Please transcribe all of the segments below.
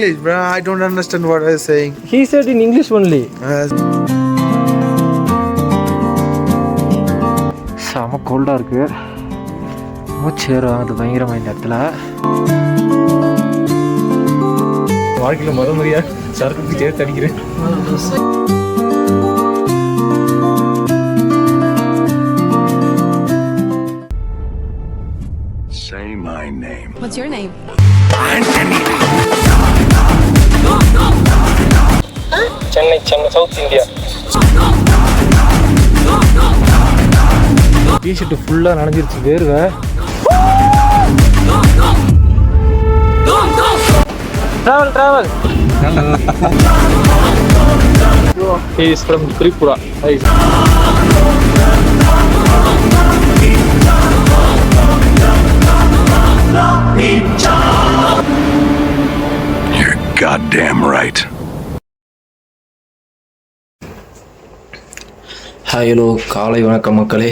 English, bro. I don't understand what I'm saying. He said in English only. செம கோல்டாக இருக்குது. மூச்சு வேறு வாங்குது பயங்கரமாக இந்த இடத்துல. வாழ்க்கையில் முறையாக சரக்கு சேர்த்து அடிக்கிறேன். Say my name. What's your name? Anthony. Chennai south India. T-shirt ஃபுல்லாக நனைஞ்சிருச்சு வேர்வை. Travel. He is from Tripura. You're goddamn right. Hi hello காலை வணக்கம் மக்களே,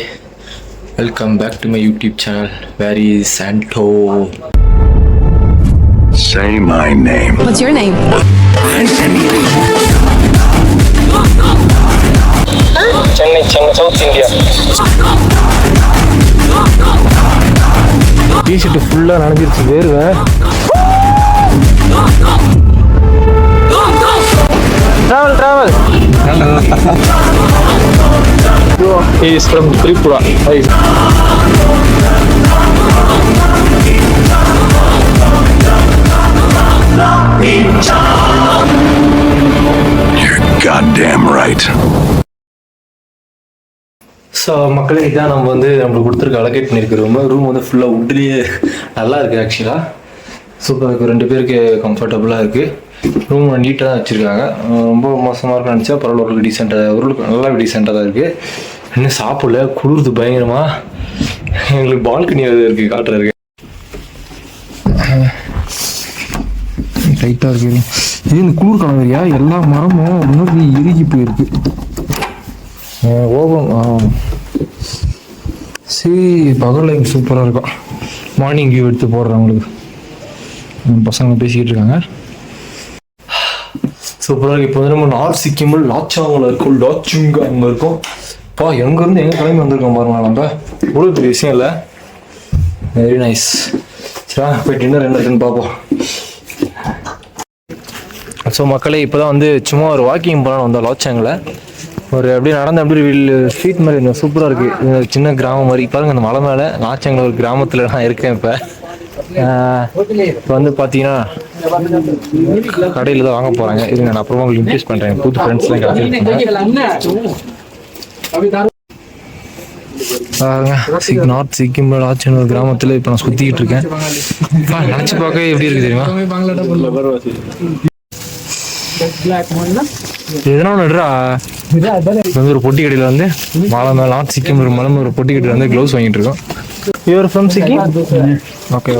welcome back to my YouTube channel. Where is sando? Say my name. What's your name? Anthony. Chennai south India. T-shirt ஃபுல்லாக நனைஞ்சிருச்சு வேர்வை. Travel. He is from Tripura. You're goddamn right. So மக்களே, இதான் நம்ம நம்மளுக்கு கொடுத்துருக்க அலோகேட் பண்ணியிருக்க ரூம் ஃபுல்லாக உட்லேயே நல்லா இருக்குது. ஆக்சுவலாக சூப்பராக இருக்குது, 2 பேருக்கு கம்ஃபர்டபுளாக இருக்குது. ரூம் நீட்டாக தான் வச்சுருக்காங்க. ரொம்ப மோசமாக இருக்குன்னு நினச்சா பரவாயில்ல, ஒரு டீசெண்டாக நல்லா டீசெண்டாக தான் இருக்குது. இன்னும் சாப்பிடல, குளிர்து பயங்கரமாக. எங்களுக்கு பால்கனி இருக்குது, காட்டுறதுக்கு டைட்டாக இருக்குது. இது இந்த குளிர் காலங்கரியா, எல்லா மரமும் இன்னும் இறுகி போயிருக்கு. ஓபன் பகல் சூப்பராக இருக்கும். மார்னிங் வியூ எடுத்து போடுறவங்களுக்கு பசங்க பேசிக்கிட்டு இருக்காங்க. சூப்பராக இருக்குது. இப்போ நம்ம நார்த் சிக்கிமில் லாச்சாங்கில் இருக்கும், லாச்சுங்க அங்கே இருக்கும். எங்கேருந்து எங்கே கிளம்பி வந்திருக்கோம் பாருங்க. நம்ம இவ்வளோ பெரிய விஷயம் இல்லை. Very nice. சரி, போய் டின்னர் என்ன இருக்குன்னு பார்ப்போம். ஸோ மக்களே, இப்போ தான் சும்மா ஒரு வாக்கிங் போகலான்னு வந்தோம் லாச்சாங்கில். அப்படியே நடந்து ஸ்ட்ரீட் மாதிரி இருந்தோம். சூப்பராக இருக்குது. சின்ன கிராமம் மாதிரி பாருங்கள். அந்த மலை மேலே லாச்சாங்கில் ஒரு கிராமத்தில் நான் இருக்கேன். இப்போ பார்த்தீங்கன்னா கடையில் தான் வாங்க போகிறாங்க. இருங்க, நான் அப்புறமா உங்களுக்கு இன்ட்ரெஸ்ட் பண்ணுறேன். புது ஃப்ரெண்ட்ஸ்லாம் கிடைச்சிருக்காங்க. நார்த் சிக்கிம் லாச்சாங் ஒரு கிராமத்தில் இப்போ நான் சுற்றிக்கிட்டு இருக்கேன். நினச்சி பார்க்க எப்படி இருக்குது தெரியுமா? எதனா ஒன்றுடா, ஒரு பொட்டி கடையில் மலை மேலே நார்த் சிக்கிம் ஒரு மலை ஒரு பொட்டி கடையில் க்ளவுஸ் வாங்கிட்டு இருக்கோம். You're from Sikkim? Okay.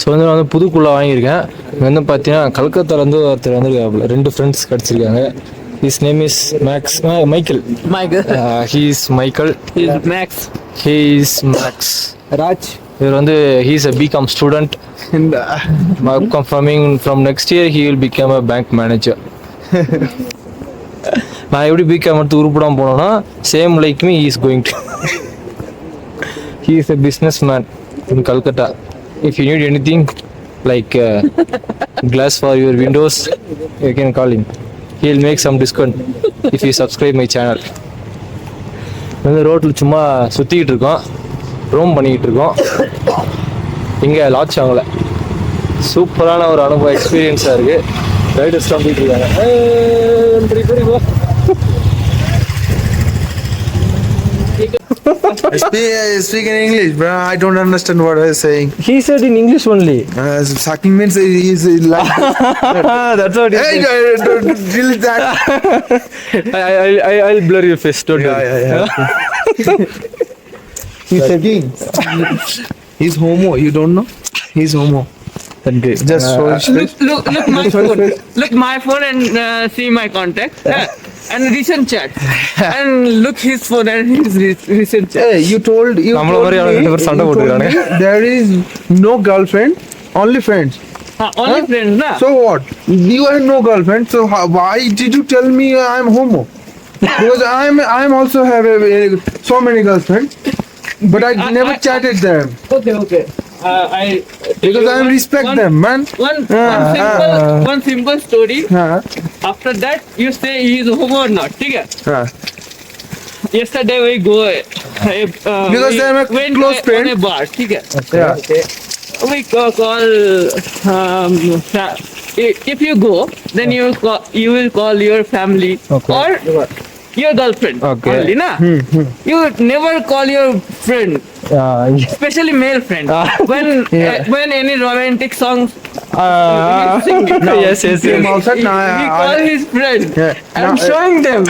So புதுக்குள்ளே வாங்கியிருக்கேன். இங்கே பார்த்தீங்கன்னா கல்கத்தாலேருந்து ஒருத்தர் வந்திருக்காப்புல. 2 ஃப்ரெண்ட்ஸ் கிடச்சிருக்காங்க. His name is Michael. He is Michael. He is Max. Raj. இவர் he is a BCom student. Confirming from next year he will become a bank manager. நான் எப்படி BCom எடுத்து உருப்படாமல் போனோன்னா same like me he is going to. He is a businessman in Calcutta. If you need anything like glass for your windows, you can call him. He will make some discount if you subscribe my channel. ரோட்டில் சும்மா சுற்றிக்கிட்டு இருக்கோம், Rome பண்ணிக்கிட்டு இருக்கோம். இங்கே லாச்சாங்கில் சூப்பரான ஒரு அனுபவம், எக்ஸ்பீரியன்ஸாக இருக்குது. ரைடர்ஸ்லாம் போயிட்டு இருக்காங்க. Speak in English, bro. I don't understand what I'm saying. He said in English only. Sucking means he's like. That's what he said. Hey, don't delete that. I'll blur your face. Don't worry. Yeah. He's sucking. He's homo. You don't know? He's homo. Just show his face. Look my phone. Look my phone and see my contact. And recent chat. And look his phone and his recent chat. Hey, you told me there is no girlfriend, only friends. Only friends, na? So what? You had no girlfriend, so why did you tell me I'm homo? Because I'm also have so many girlfriends, but I never chatted them Okay. because I respect them, man. One simple story. Huh? After that, you say he is homo or not. Okay? Huh. Yesterday we go. Because they are my close friend. On a bar. Okay? Yeah. We call. If you go, then you will call your family or your girlfriend. Okay. Only, na? You never call your friend. Especially male friend. When any romantic songs sing it. Yes. He call his friend. Yeah. I'm showing them.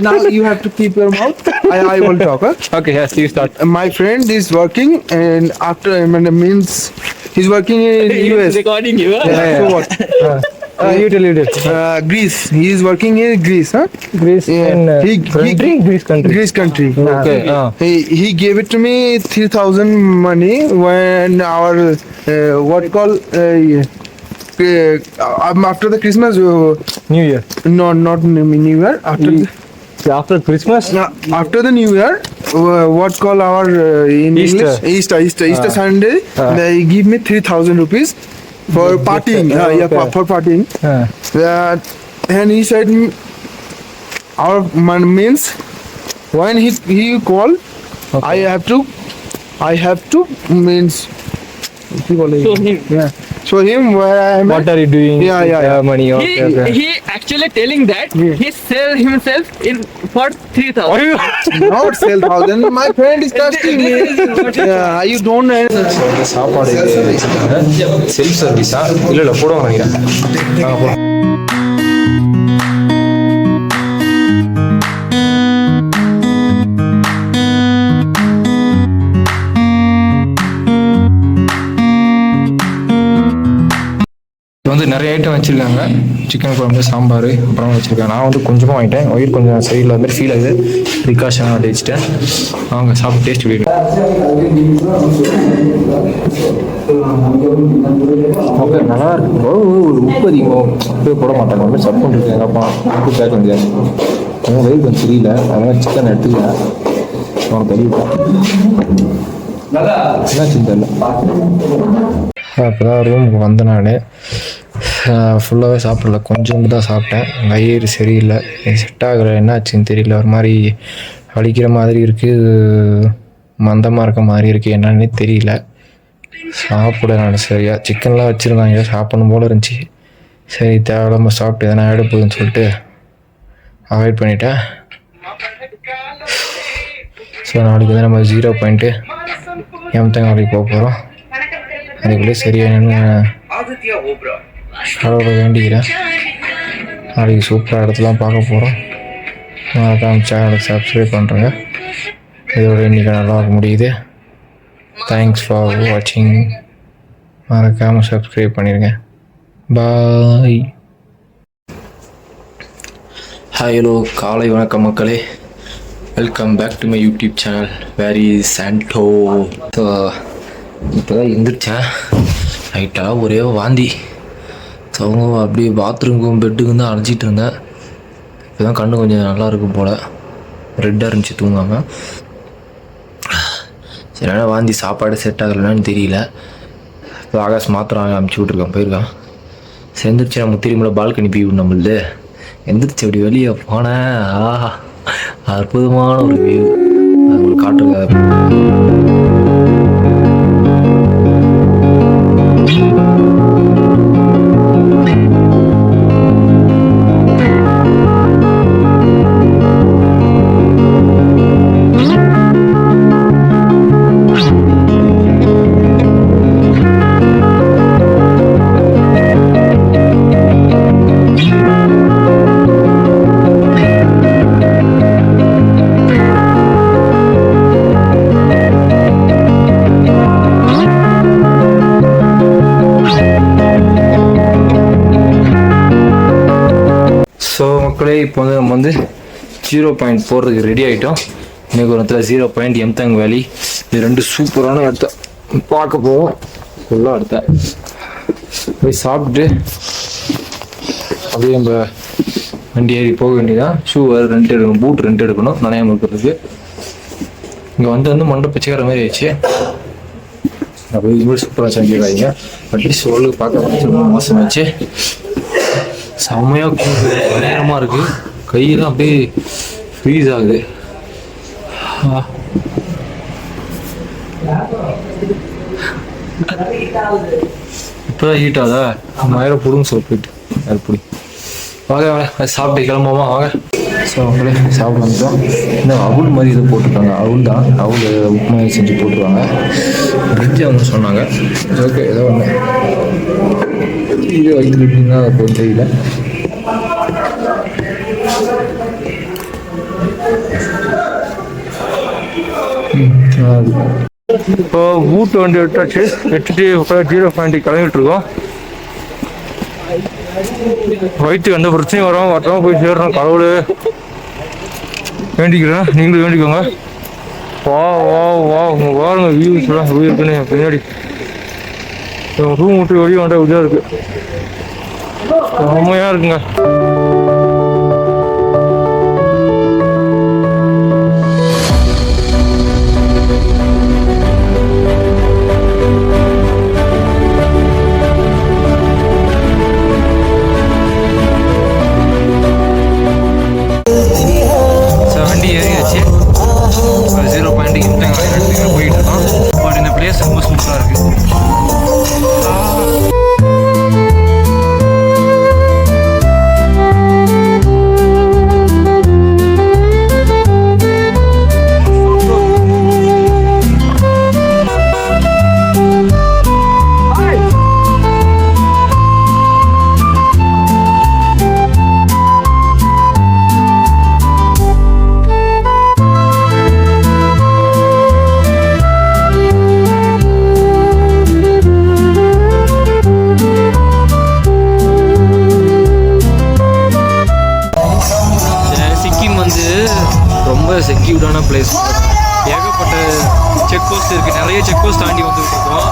Now you have to keep your mouth. I will talk. Huh? Okay, yes, you start. My friend is working, and after means he's working in US. He's recording you. Huh? So what? You tell. Greece. He is working in Greece, huh? Greece Yeah. Greece country. Greece country. Okay. He gave it to me 3,000 money when our what call after the Christmas. New Year. No, not New Year. After Christmas. After the New Year, what call our in Easter. English? Easter Sunday. They give me 3,000 rupees for partying. For partying. And he said, our man means when he call, I have to means. Show him. Yeah. Show him where I am. What are you doing? Yeah. Money. Okay. He actually telling that he sell himself for 3,000. Not sell 1,000. My friend is trusting me. Yeah, you don't know. சாப்பாடு self சர்வீஸா இல்லை போடுவாங்க நினைக்கிறேன் போகிறோம். வந்து நிறைய item வச்சுருக்காங்க. Chicken குழம்பு, சாம்பார் அப்புறம் வச்சுருக்காங்க. நான் வந்து கொஞ்சமாக வாங்கிட்டேன். வயிறு கொஞ்சம் சரியில்லை வந்து ஃபீல் ஆகுது. ப்ரிகாஷனாக வச்சுட்டேன். அவங்க சாப்பிட்டு டேஸ்ட் விடுங்க. ஓகே, நல்லா இருக்கு. உப்பு அதிகமாக உப்பே போட மாட்டாங்க. வந்து சப் பண்ணிருக்கு எங்கள் அப்பா. உப்பு சேர்க்க முடியாது. அவங்க வயிறு கொஞ்சம் சரியில்லை. அதனால் சிக்கன் எடுத்துக்கிறேன். அவங்க தெரியல என்னாச்சுன்னு தெரியல. அப்போ தான் ரூமுக்கு வந்த நான் ஃபுல்லாகவே சாப்பிடல, கொஞ்சம் தான் சாப்பிட்டேன். வயிறு சரியில்லை, செட் ஆகலை. என்னாச்சுன்னு தெரியல. ஒரு மாதிரி வலிக்கிற மாதிரி இருக்குது, மந்தமாக இருக்க மாதிரி இருக்குது, என்னன்னே தெரியல. சாப்பிட நான் சரியாக சிக்கன்லாம் வச்சுருந்தாங்க, சாப்பிடணும் போல் இருந்துச்சு. சரி தேவையில்லாமல் சாப்பிட்டு எதனா ஆகிட போகுதுன்னு சொல்லிட்டு அவாய்ட் பண்ணிட்டேன். ஸோ நாளைக்கு வந்து நம்ம 0 எம்தங்காலைக்கு போக போகிறோம். அதுக்குள்ளே சரியானு கடவுளை வேண்டிக்கிறேன். நாளைக்கு சூப்பராக இடத்துலாம் பார்க்க போகிறோம். நான் சேனலுக்கு சப்ஸ்கிரைப் பண்ணுறேங்க. இதோட இன்றைக்கி நல்லா முடியுது. தேங்க்ஸ் ஃபார் வாட்சிங். மறக்காமல் சப்ஸ்கிரைப் பண்ணிடுங்க. பாய். ஹாய், ஹலோ, காலை வணக்கம் மக்களே. Welcome back to my YouTube channel very sando. So இப்போ தான் எழுந்திரிச்சேன். நைட்டாக ஒரே வாந்தி. ஸோ அவங்க அப்படியே பாத்ரூமுக்கும் பெட்டுக்கும் தான் அழைச்சிட்டு இருந்தேன். இப்போ தான் கண்ணு கொஞ்சம் நல்லா இருக்கும் போல், ரெட்டாக இருந்துச்சு தூங்காமல். சரி, என்ன வாந்தி சாப்பாடு செட் ஆகலைன்னு தெரியல. இப்போ ஆகாஷ் மாத்திரம் அமுச்சு விட்ருக்கான், போயிருக்கான். செஞ்சிருச்சு. நம்ம திரும்பில பால்கனி வியூ நம்மளுது. எந்திரிச்சு அப்படி வெளியே போனேன். ஆஹா, அற்புதமான ஒரு வியூ. அது உங்களுக்கு காட்டுறதுக்காக. ஸோ மக்களே, இப்போ வந்து நம்ம வந்து 0 போகிறதுக்கு ரெடி ஆகிட்டோம். இன்றைக்கு ஒரு இடத்துல 0 எம்தங் வேலி. இது 2 சூப்பரான இடத்த பார்க்க போவோம். ஃபுல்லாக இடத்த போய் சாப்பிட்டு அப்படியே நம்ம வண்டி ஏறி போக வேண்டியதான். ஷூ வேறு ரெண்ட் எடுக்கணும், பூட் ரெண்ட் எடுக்கணும் நனையாமல் இருக்கிறதுக்கு. இங்கே வந்து மண்டை பிச்சைக்கிற மாதிரி ஆயிடுச்சு. அப்படியே இது மாதிரி சூப்பராக செஞ்சுருக்காங்க. அட்லீஸ்ட் ஓரளவுக்கு பார்க்க ரொம்ப மோசமாச்சு. செம்மையாக பயங்கரமாக இருக்குது. கையெல்லாம் அப்படியே ஃப்ரீஸ் ஆகுது. இப்போதான் ஹீட் ஆகுதா? 1000 போடுங்க சார் போயிட்டு அது பிடி. வாங்க வாங்க சாப்பிட்டு கிளம்புவோமா வாங்க. ஸோ அவங்களே சாப்பிட வந்துட்டோம். இந்த அவுல் மாதிரி இது போட்டிருக்காங்க. அவுல் தான், அவுல் உப்புமா செஞ்சு போட்டுருவாங்க. பிரிஞ்சு அவங்க சொன்னாங்க. ஓகே ஏதோ ஒன்று இது வயிற்று எப்படின்னா போய் தெரியல. இப்போ ஊட்டு வண்டி எடுத்தாச்சு. எடுத்துட்டு 0.0 கிளம்பிட்டு இருக்கோம். வயிற்றுக்கு எந்த பிரச்சனையும் வரும், வரமா போய் சேர்றோம். கடவுளே வேண்டிக்கிறேன், நீங்களும் வேண்டிக்கோங்க. வா வா வா உங்க பாருங்க வியூஸ்லாம் எப்படி இருக்குன்னு பின்னாடி. ரூம் விட்டு வெளியே வந்தால் இப்படிதான் இருக்கு. செம்மையா இருக்குங்க. வண்டி ஏறியாச்சு. 0.0 போயிட்டு இருக்கோம். பட் இந்த பிளேஸ் ரொம்ப சூப்பராக இருக்கு. ரொம்ப செக்யூர்டான பிளேஸ். ஏகப்பட்ட செக் போஸ்ட் இருக்குது. நிறைய செக் போஸ்ட் தாண்டி வந்துட்டு இருக்கோம்.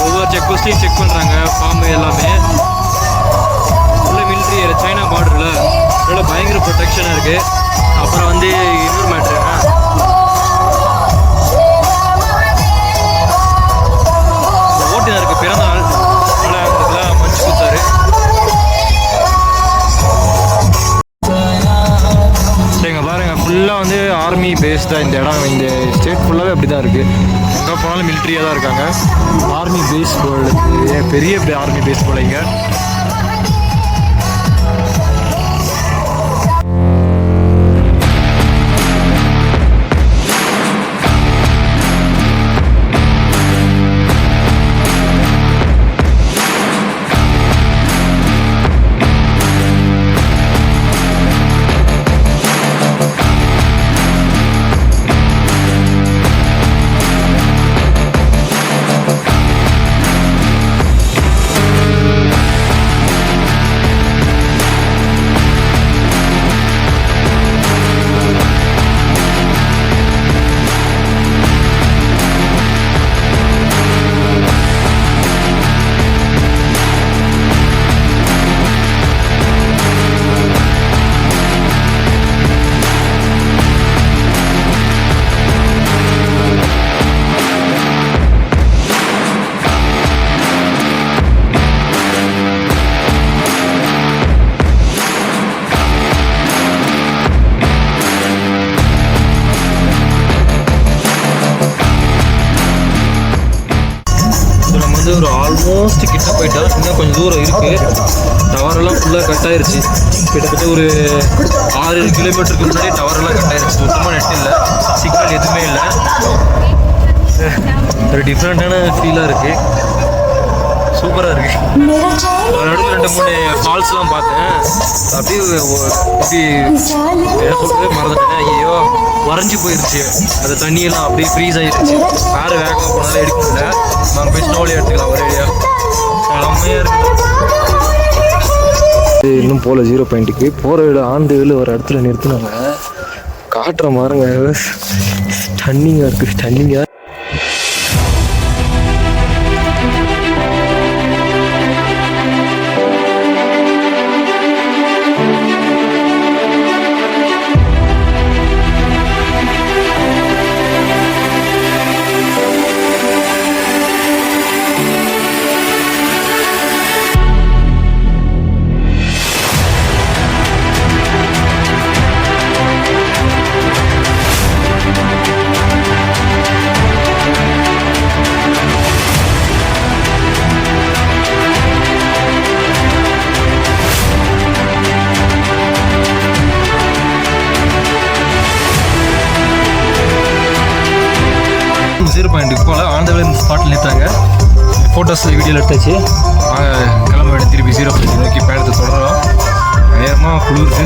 ஒவ்வொரு செக் போஸ்ட்டையும் செக் பண்ணுறாங்க. ஃபார்மு எல்லாமே உள்ள மிலிட்ரி ஏரியா, சைனா பார்டரில் அதோட பயங்கர ப்ரொடெக்ஷனாக இருக்குது. அப்புறம் வந்து இன்னொரு மேட்ருங்க, ஓட்டுநருக்கு பிறந்த நாள் நல்லா மஞ்சு கொடுத்தாரு. சரிங்க பாருங்க, ஃபுல்லாக வந்து ஆர்மி பேஸ் தான் இந்த இடம். இந்த ஸ்டேட் ஃபுல்லாகவே அப்படி தான் இருக்குது. எங்கே போனாலும் மிலிட்ரியாக தான் இருக்காங்க. ஆர்மி பேஸ் போல் பெரிய ஆர்மி பேஸ் போல இங்கே. ஒரு ஆல்மோஸ்ட் கிட்ட போயிட்டா. இன்னும் கொஞ்சம் தூரம் இருக்குது. டவரெல்லாம் ஃபுல்லாக கட் ஆயிடுச்சு. கிட்டத்தட்ட ஒரு 6 கிலோமீட்டருக்கு முன்னாடி டவரெல்லாம் கட் ஆயிடுச்சு. சுத்தமாக நெட் இல்லை, சிக்னல் எதுவுமே இல்லை. ஒரு டிஃப்ரெண்ட்டான ஃபீலாக இருக்குது. சூப்பராக இருக்குது. நடுவில் 2-3 ஃபால்ஸ்லாம் பார்த்தேன். அப்படியே எப்படி மறந்துட்டேன். ஐயோ வரைஞ்சி போயிடுச்சு. அந்த தண்ணியெல்லாம் அப்படியே ஃப்ரீஸ் ஆகிடுச்சு. கார் வேகமாக போனாலும் எடுக்க முடியல. நாங்கள் போய் ஸ்னோவில் எடுத்துக்கலாம் ஒரே ஐடியா. செம்மையாக இருக்குது. இன்னும் போல 0.க்கு போகிற வீடு ஆண்டு வீடு ஒரு இடத்துல நிறுத்தினாங்க. காட்டுற மாறுங்க, ஸ்டன்னிங்காக இருக்குது. ஸ்டன்னிங்காக 0 பாயிண்ட்டுக்கு போல் ஆனந்தவில் இந்த ஸ்பாட்டில் நிறுத்தாங்க. ஃபோட்டோஸ் வீடியோவில் எடுத்தாச்சு. நாங்கள் கிளம்ப வேண்டிய திருப்பி 0 பாயிண்ட் நோக்கி பயணத்தை தொடரோம். நேரமாக குளிருது.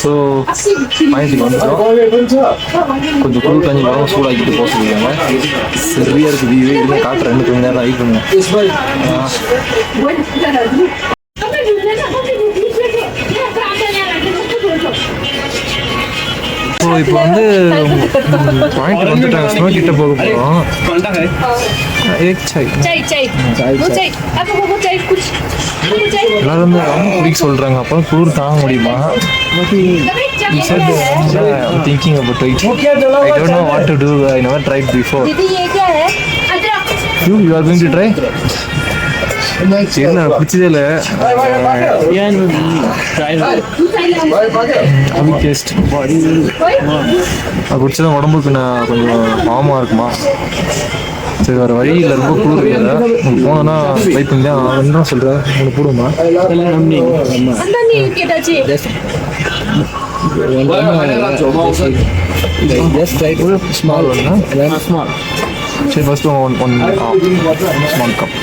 ஸோ பயணத்துக்கு வந்துட்டோம். கொஞ்சம் குளிர் தண்ணி வரும், சூடாக்கிட்டு போக சொல்லுவாங்க. சரியாக இருக்குது வியூ. இதில் காட்டுறேன், இன்னும் கொஞ்சம் நேரம் வெயிட் பண்ணுங்க. ஸோ இப்போ வந்து பாயிண்ட் வந்துட்டாங்க. ஸ்னோ கிட்ட போக போகிறோம். எல்லாரும் வந்து ரொம்ப குடிக்க சொல்கிறாங்க. அப்போ குளிர் தாங்க முடியுமா? thinking about it. I don't know what to do. I never tried before. You are going to try? சரி, நான் பிடிச்சதே இல்லை. குடிச்சதான் உடம்புக்கு நான் கொஞ்சம் பாவமாக இருக்குமா? சரி, வேறு வழி இல்லை. ரொம்ப குளிர் இல்லை. உங்களுக்கு போனோன்னா ட்ரை பண்ணி தான் என்ன சொல்கிறேன். உங்களுக்கு போடுமா? ஸ்மால் ஒன்று. சரி, ஃபர்ஸ்ட் ஒன் ஸ்மால் கப்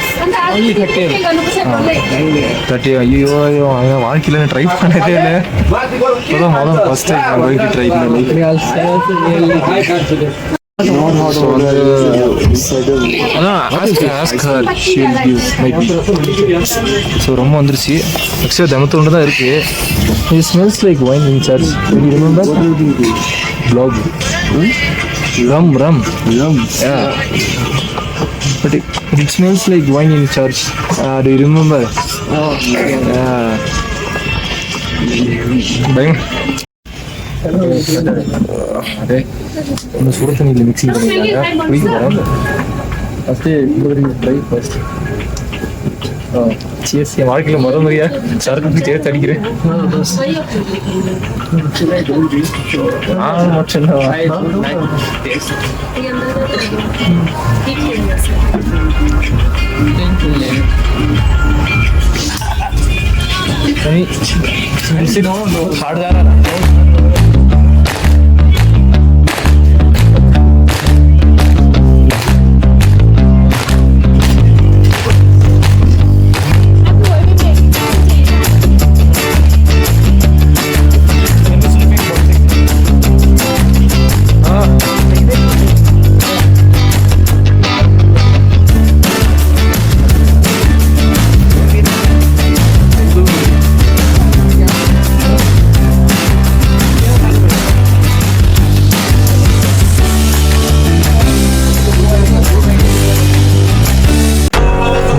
30. ஐயோ ஐயோ, வாழ்க்கையில் ட்ரை பண்ணதே இல்லை. இப்போதான் முதல் ஃபர்ஸ்ட் டைம் நான் போய்க்கு ட்ரை பண்ணேன். ஸோ ரொம்ப வந்துருச்சு. ஆக்சுவலாக தெமத்தோண்டு தான் இருக்கு. It smells like wine in church. Do you remember? Vlog. Rum. Yeah. But it smells like wine in church. Do you remember? Yeah. Bang. அதே இந்த சுடு தண்ணியில் மிக்சிங் பண்ணிக்கிறாங்க. குடிக்க போகிறோம். First try first. சியர்ஸ். என் வாழ்க்கையில் முதல் முறையாக சரக்கு சேர்த்து அடிக்கிறேன்.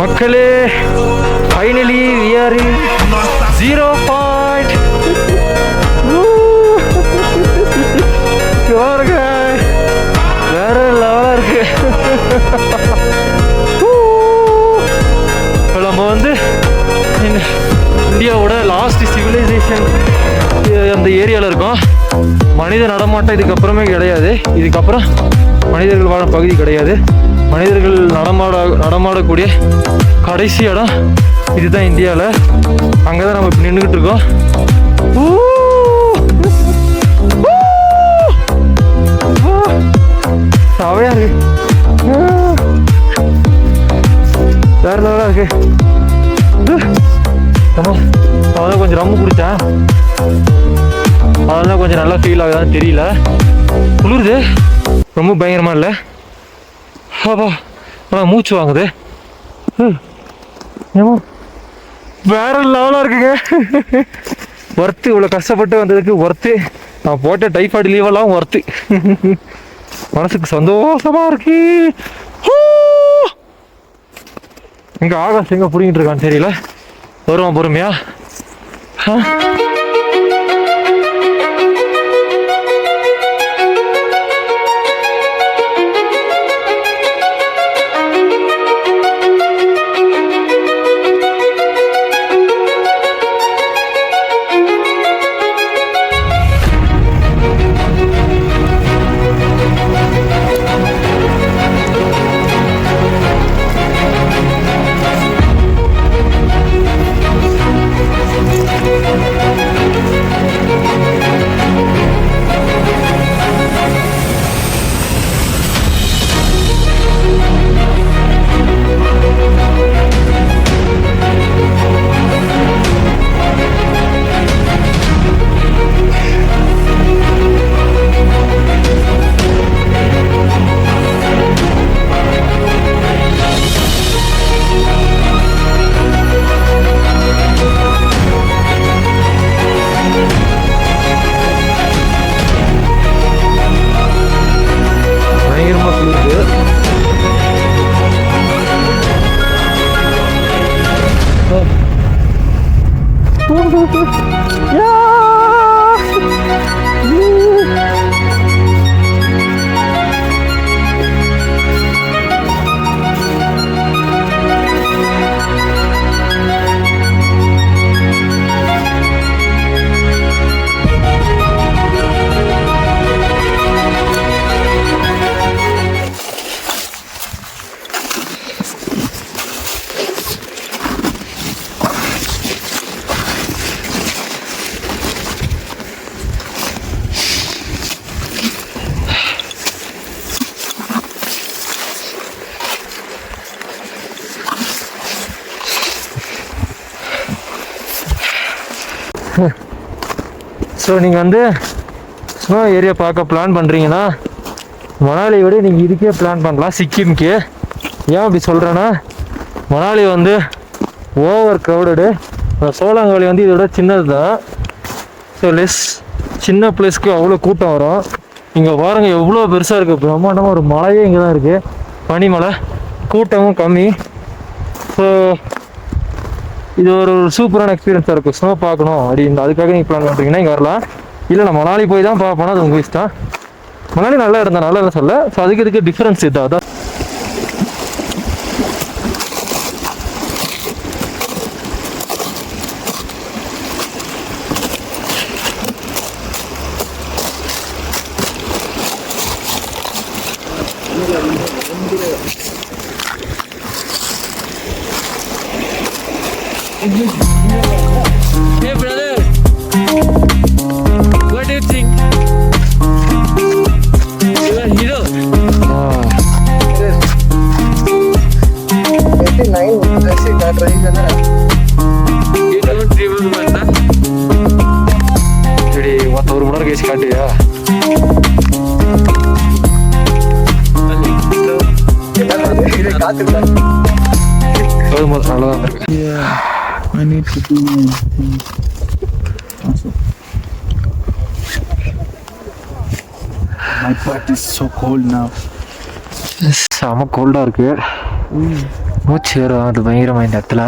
மக்களே, finally we are in 0 point. பாருங்க, வேற லெவலாக இருக்கு. இப்போ நம்ம வந்து இந்தியாவோட லாஸ்ட் சிவிலைசேஷன் அந்த ஏரியாவில் இருக்கோம். மனித நடமாட்டம் இதுக்கப்புறமே கிடையாது. இதுக்கப்புறம் மனிதர்கள் வாழ பகுதி கிடையாது. மனிதர்கள் நடமாடக்கூடிய கடைசி இடம் இதுதான் இந்தியாவில். அங்கே தான் நம்ம இப்போ நின்றுக்கிட்டு இருக்கோம். செவையா இருக்கு. வேற லெவலாக இருக்கு. அதான் கொஞ்சம் ரொம்ப குடித்தேன். அதெல்லாம் கொஞ்சம் நல்லா ஃபீல் ஆகுதான்னு தெரியல. குளிருது ரொம்ப பயங்கரமாக இல்லை. அப்பா, ஆனால் மூச்சு வாங்குது. ஏமா வேற லெவலாக இருக்குங்க. ஒர்த்து, இவ்வளோ கஷ்டப்பட்டு வந்ததுக்கு ஒர்த்து. நான் போட்ட டைஃபாய்டு லீவெல்லாம் ஒர்த்து. மனசுக்கு சந்தோஷமா இருக்கு. எங்க ஆகாஷ் எங்க புடிங்கிட்டு இருக்கான்னு தெரியல. வருவான் பொறுமையா. ஸோ நீங்கள் வந்து ஸ்னோ ஏரியா பார்க்க பிளான் பண்ணுறீங்கன்னா மணாலி விட நீங்கள் இதுக்கே பிளான் பண்ணலாம், சிக்கிம்க்கு. ஏன் அப்படி சொல்கிறேன்னா, மணாலி வந்து ஓவர் க்ரௌடடு, சோலாங் வேலி வந்து இதோட சின்னது தான். ஸோ சின்ன பிளேஸ்க்கு அவ்வளோ கூட்டம் வரும். இங்கே பாருங்கள் எவ்வளோ பெருசாக இருக்குது, பிரம்மாண்டமாக ஒரு மலையே இங்கே தான் இருக்குது, பனிமலை. கூட்டமும் கம்மி. ஸோ இது ஒரு சூப்பரான எக்ஸ்பீரியன்ஸாக இருக்கும். ஸ்னோ பார்க்கணும் அப்படின்னு அதுக்காக நீங்கள் பிளான் பண்ணுறீங்கன்னா இங்கே வரலாம். இல்லை நான் மணாலி போய் தான் பார்ப்போம், அது உங்கள் இஷ்டம். மணாலி நல்லா இருந்தால் நல்லா இல்லை சொல்ல. ஸோ அதுக்கு இதுக்கு டிஃப்ரென்ஸ் இதான். Hey brother, what do you think? You are hero. 89 ऐसे काट रही है ना. You don't remember that? சரி, மொத்தம் ஒரு மணி நேரம் கழிச்சு காட்டுவியா? அவ்வளோதான் இருக்கு. I need to do my things also. My butt is so cold now. செம கோல்டாக இருக்குது. மூச்சு ஏறும் அது பயங்கரமாக இந்த இடத்துல.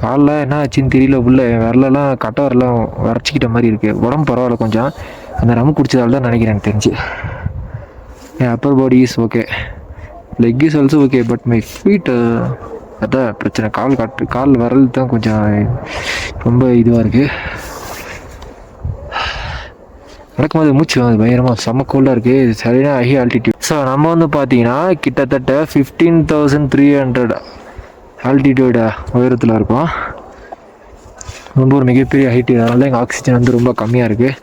காலில் என்ன ஆச்சுன்னு தெரியல, உள்ள விரலெல்லாம் கட்ட விரலாம் வரைச்சிக்கிட்ட மாதிரி இருக்குது. உடம்பு பரவாயில்ல கொஞ்சம், அந்த ரம் குடிச்சதால தான் நினைக்கிறேன் எனக்கு தெரிஞ்சு. என் upper body is okay, leg is also okay, but my feet அதான் பிரச்சனை. கால் விரல் தான் கொஞ்சம் ரொம்ப இதுவாக இருக்குது. நடக்கும்போது மூச்சு அது பயங்கரமாக செம்ம கோல்டாக இருக்குது. சரியான ஹை ஆல்டிடியூட். ஸோ நம்ம வந்து பார்த்தீங்கன்னா கிட்டத்தட்ட 15,300 ஆல்டிடியூட் உயரத்தில் இருக்கும். ரொம்ப ஒரு மிகப்பெரிய ஹைட்டு. அதனால தான் எங்கள் ஆக்சிஜன் வந்து ரொம்ப கம்மியாக இருக்குது.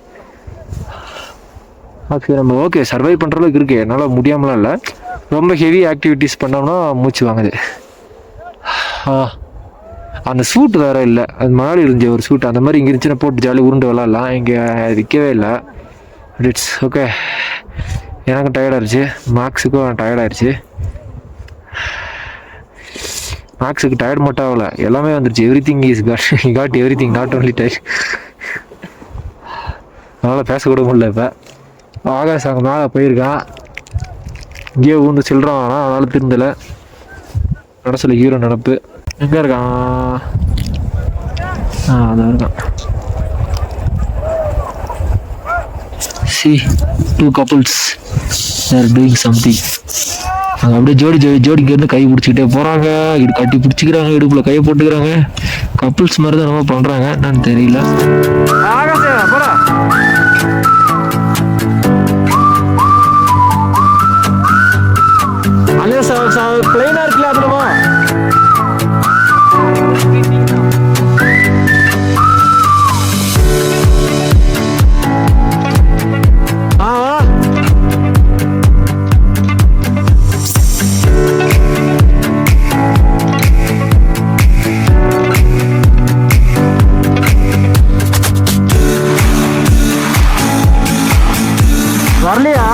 ஆக்சிஜன் நம்ம ஓகே சர்வை பண்ணுற அளவுக்கு இருக்குது, என்னால் முடியாமலாம் இல்லை. ரொம்ப ஹெவி ஆக்டிவிட்டீஸ் பண்ணோம்னா மூச்சு வாங்குது. அந்த சூட் வேறு இல்லை, அது மணாலி இருந்துச்சு ஒரு சூட், அந்த மாதிரி இங்கே இருந்துச்சுன்னா போட்டு ஜாலி உருண்டு விளாட்லாம். இங்கே விற்கவே இல்லை. But it's okay. எனக்கும் டயர்டாகிடுச்சு, மார்க்ஸுக்கும் டயர்டாகிடுச்சு. மேக்ஸுக்கு டயர்ட் மட்டும் ஆகல, எல்லாமே வந்துருச்சு. Everything is got everything, not only tired. அதனால் பேசக்கூட முடியல. இப்போ ஆகாஷ் அங்கே மேலே போயிருக்கான், இங்கேயே ஊந்து சில்றான். ஆனால் அதனால் திருந்தலை. நடசில் ஹீரோ நடப்பு. எங்கே இருக்கான்? அதான் இருக்கான். See, two couples are doing something. அங்கே அப்படியே ஜோடிக்கு இருந்து கை பிடிச்சிக்கிட்டே போகிறாங்க, இது கட்டி பிடிச்சிக்கிறாங்க, இடுப்பில் கையை போட்டுக்கிறாங்க. கப்புள்ஸ் மாதிரி தான் நம்ம பண்ணுறாங்க, என்னன்னு தெரியல. அங்கே பிளைனாக இருக்குல்ல அதுலமா வரலையா?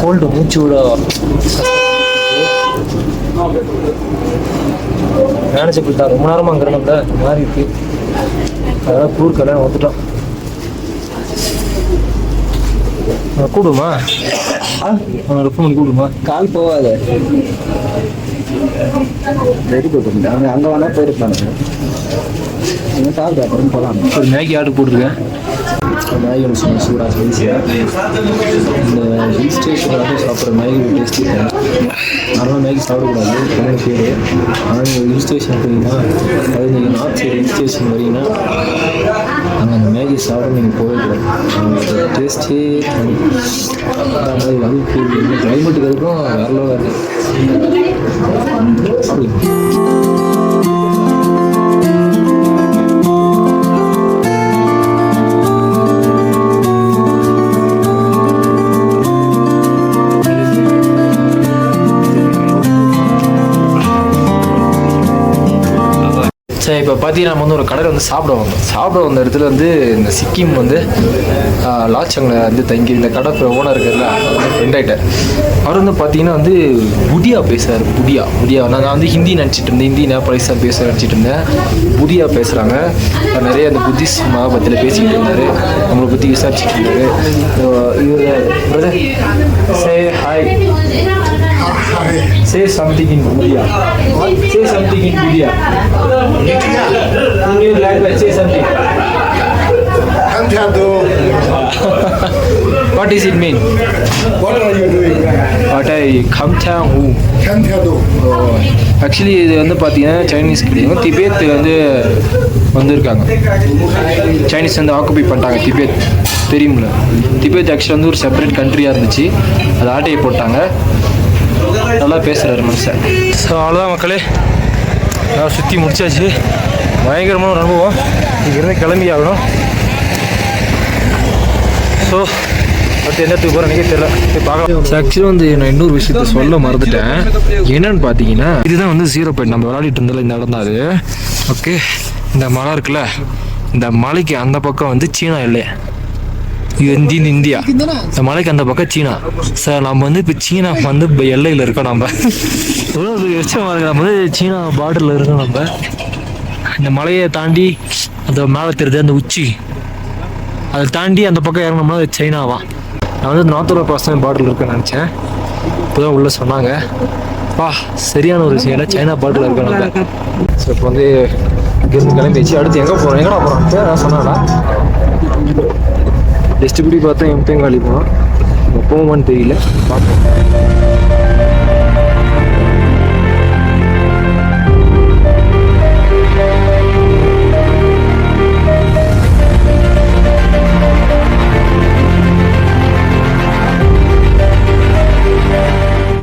கோல்டு மூச்சு விட மேனேஜபிள் தான். ரொம்ப நேரமாக அங்கே நம்மள மாறி இருக்கு. அதெல்லாம் கூர் கல்யாணம் வந்துட்டோம். கூடுமா? ஃபோன் கூடுமா? கால் போகாது. ரெடி போட்டு அங்கே வேணா போயிருப்பாங்க. சாப்பிட்டு போகலாம். ஒரு மேகி ஆர்டர் போட்டிருக்கேன். மேகி ஒன்று சொன்ன சூடாக ஸ்பைஸியாக. இந்த ஹில் ஸ்டேஷனில் வந்து சாப்பிட்ற மேகி டேஸ்ட்டு நார்மலாக மேகி சாப்பிடக்கூடாது, தமிழ் பேர். ஆனால் நீங்கள் ஹில் ஸ்டேஷன் போனீங்கன்னா, அதாவது நீங்கள் நார்த் சைடு ஹில் ஸ்டேஷன் வரீங்கன்னா அங்கே அந்த மேகி சாப்பிட நீங்கள் போகவே கூடாது. டேஸ்ட்டே அது கிளைமேட்டுக்கு இருக்கும் வேற லெவலாக இருக்குது. சரி, இப்போ பார்த்தீங்கன்னா நம்ம வந்து ஒரு கடையில் வந்து சாப்பிட வந்த இடத்துல வந்து இந்த சிக்கிம் வந்து லாச்சங்கில் வந்து தங்கி இந்த கடை ஓனர் இருக்கிறதுல ஃப்ரெண்ட் ஆகிட்டார். அவர் வந்து பார்த்தீங்கன்னா வந்து புடியா பேசுகிறார். புடியா நான் வந்து ஹிந்தி நினச்சிட்டு இருந்தேன், ஹிந்தி நேபாளிஸாக பேச நினச்சிட்டு இருந்தேன். புதியா பேசுகிறாங்க. நிறைய அந்த புத்திஸ்ட் மதத்தில் பேசிக்கிட்டு இருந்தார், நம்மளை பற்றி விசாரிச்சுட்டு இருந்தார். இவர் brother say hi, say something in Budia. Say something in Budia. In your language, say something. What does it mean? What are you doing? What I come down who? Actually இது வந்து பார்த்தீங்கன்னா சைனீஸ் கிடையாது, திபேத்தில் வந்து வந்திருக்காங்க. Chinese வந்து occupy பண்ணிட்டாங்க திபேத், தெரியுங்களா? Tibet actually வந்து ஒரு செப்பரேட் கண்ட்ரியாக இருந்துச்சு, அது ஆட்டையை போட்டாங்க. நல்லா பேசுகிறாரு மனுஷன். ஸோ அவ்வளோதான் மக்களே, நான் சுற்றி முடிச்சாச்சு. பயங்கரமான ஒரு அனுபவம். இங்கேருந்து கிளம்பி ஆகணும். ஸோ அடுத்து என்னத்துக்கு போகிறேன் தெரியல, போய் பார்க்கலாம். ஸோ ஆக்சுவலாக வந்து நான் இன்னொரு விஷயத்த சொல்ல மறந்துட்டேன். என்னன்னு பார்த்தீங்கன்னா, இதுதான் வந்து 0 பாயிண்ட் நம்ம விளையாடிட்டு இருந்தால இந்த இடம் தான் அது. ஓகே, இந்த மலை இருக்குல்ல, இந்த மலைக்கு அந்த பக்கம் வந்து சீனா இல்லை, இது இந்தியா. இந்த மலைக்கு அந்த பக்கம் சீனா. சார் நம்ம வந்து இப்போ சீனா வந்து எல்லையில் இருக்கோம். நம்ம நம்ம வந்து சீனா பார்டரில் இருக்கோம். நம்ம இந்த மலையை தாண்டி அந்த மேலே தெரியுது அந்த உச்சி, அதை தாண்டி அந்த பக்கம் இறங்கினோம்னா அது சைனாவான். நான் வந்து நார்த் பாகிஸ்தான் பார்டரில் இருக்கேன்னு நினச்சேன், இப்போதான் உள்ளே சொன்னாங்க. சரியான ஒரு விஷயம், ஏன்னா சைனா பார்டரில் இருக்கோம் நம்ம. ஸோ இப்போ வந்து இங்கேருந்து கிளம்பிச்சு. அடுத்து எங்கே போகிறோம், எங்கடா போகிறோம் நான் சொன்னாடா. ஜஸ்ட் இப்படி பார்த்தா எம்பேங்காலி போனோம், போவோமான்னு தெரியல, பார்ப்போம்.